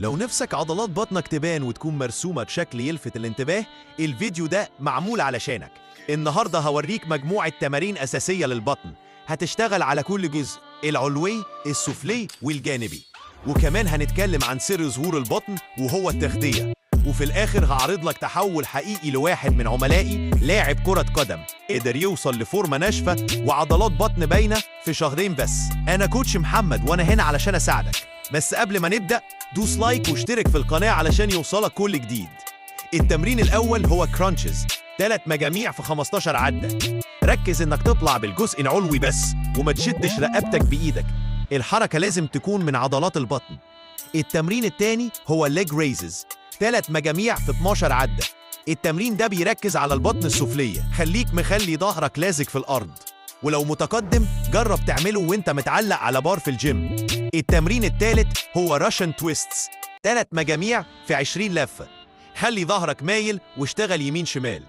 لو نفسك عضلات بطنك تبان وتكون مرسومة بشكل يلفت الانتباه، الفيديو ده معمول علشانك. النهاردة هوريك مجموعة تمارين أساسية للبطن هتشتغل على كل جزء، العلوي، السفلي والجانبي. وكمان هنتكلم عن سر ظهور البطن وهو التغذية. وفي الآخر هعرض لك تحول حقيقي لواحد من عملائي لاعب كرة قدم قدر يوصل لفورمة ناشفة وعضلات بطن باينة في شهرين بس. أنا كوتش محمد وأنا هنا علشان أساعدك. بس قبل ما نبدأ دوس لايك واشترك في القناة علشان يوصلك كل جديد. التمرين الأول هو كرانشز، 3 مجاميع في 15 عدة. ركز إنك تطلع بالجزء العلوي بس وما تشدش رقبتك بإيدك. الحركة لازم تكون من عضلات البطن. التمرين الثاني هو ليج ريزز، 3 مجاميع في 12 عدة. التمرين ده بيركز على البطن السفلية، خليك مخلي ظهرك لازق في الأرض. ولو متقدم جرب تعمله وانت متعلق على بار في الجيم. التمرين الثالث هو راشن تويستس، 3 مجاميع في 20 لفة. خلي ظهرك مايل واشتغل يمين شمال.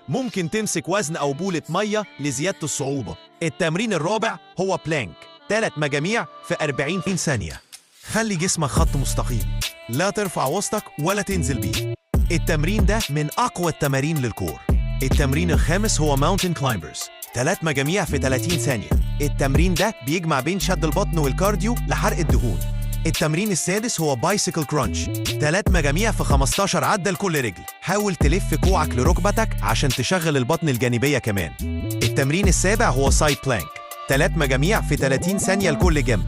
ممكن تمسك وزن أو بولة مية لزيادة الصعوبة. التمرين الرابع هو بلانك، 3 مجاميع في 40 ثانية. خلي جسمك خط مستقيم، لا ترفع وسطك ولا تنزل بيه. التمرين ده من أقوى التمارين للكور. التمرين الخامس هو ماونتن كلايمبرز، 3 مجاميع في 30 ثانية. التمرين ده بيجمع بين شد البطن والكارديو لحرق الدهون. التمرين السادس هو بايسيكل كرانش، 3 مجاميع في 15 عدة لكل رجل. حاول تلف كوعك لركبتك عشان تشغل البطن الجانبية كمان. التمرين السابع هو سايد بلانك، 3 مجاميع في 30 ثانية لكل جنب.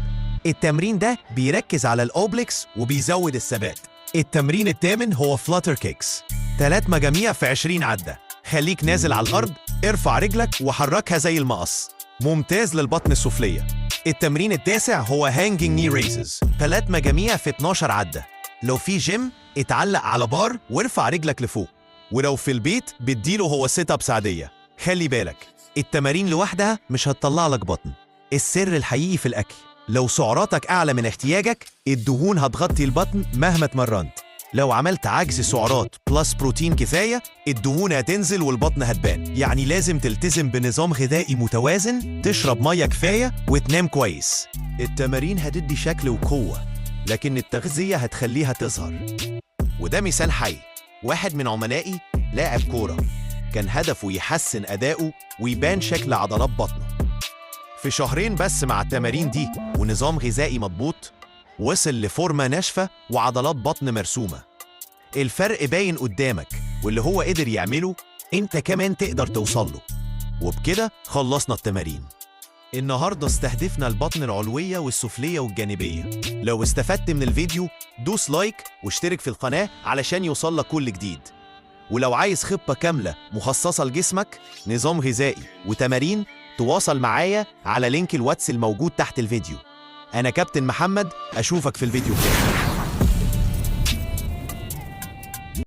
التمرين ده بيركز على الأوبليكس وبيزود الثبات. التمرين الثامن هو فلاتر كيكس، 3 مجاميع في 20 عدة. خليك نازل على الأرض، ارفع رجلك وحركها زي المقص، ممتاز للبطن السفلية. التمرين التاسع هو هانجينج ني ريزز، 3 مجاميع في 12 عدة. لو في جيم اتعلق على بار وارفع رجلك لفوق، ولو في البيت بديله هو سيت ابس عادية. خلي بالك التمارين لوحدها مش هتطلع لك بطن. السر الحقيقي في الأكل. لو سعراتك أعلى من احتياجك الدهون هتغطي البطن مهما اتمرنت. لو عملت عجز سعرات بلس بروتين كفاية الدهون هتنزل والبطن هتبان. يعني لازم تلتزم بنظام غذائي متوازن، تشرب مية كفاية وتنام كويس. التمارين هتدي شكل وقوة، لكن التغذية هتخليها تظهر. وده مثال حي. واحد من عملائي لاعب كورة كان هدفه يحسن أداؤه ويبان شكل عضلات بطنه. في شهرين بس مع التمارين دي ونظام غذائي مضبوط وصل لفورمة ناشفة وعضلات بطن مرسومة. الفرق باين قدامك، واللي هو قدر يعمله انت كمان تقدر توصله. وبكده خلصنا التمارين. النهاردة استهدفنا البطن العلوية والسفلية والجانبية. لو استفدت من الفيديو دوس لايك واشترك في القناة علشان يوصلك كل جديد. ولو عايز خطة كاملة مخصصة لجسمك، نظام غذائي وتمارين، تواصل معايا على لينك الواتس الموجود تحت الفيديو. أنا كابتن محمد، أشوفك في الفيديو الجاي.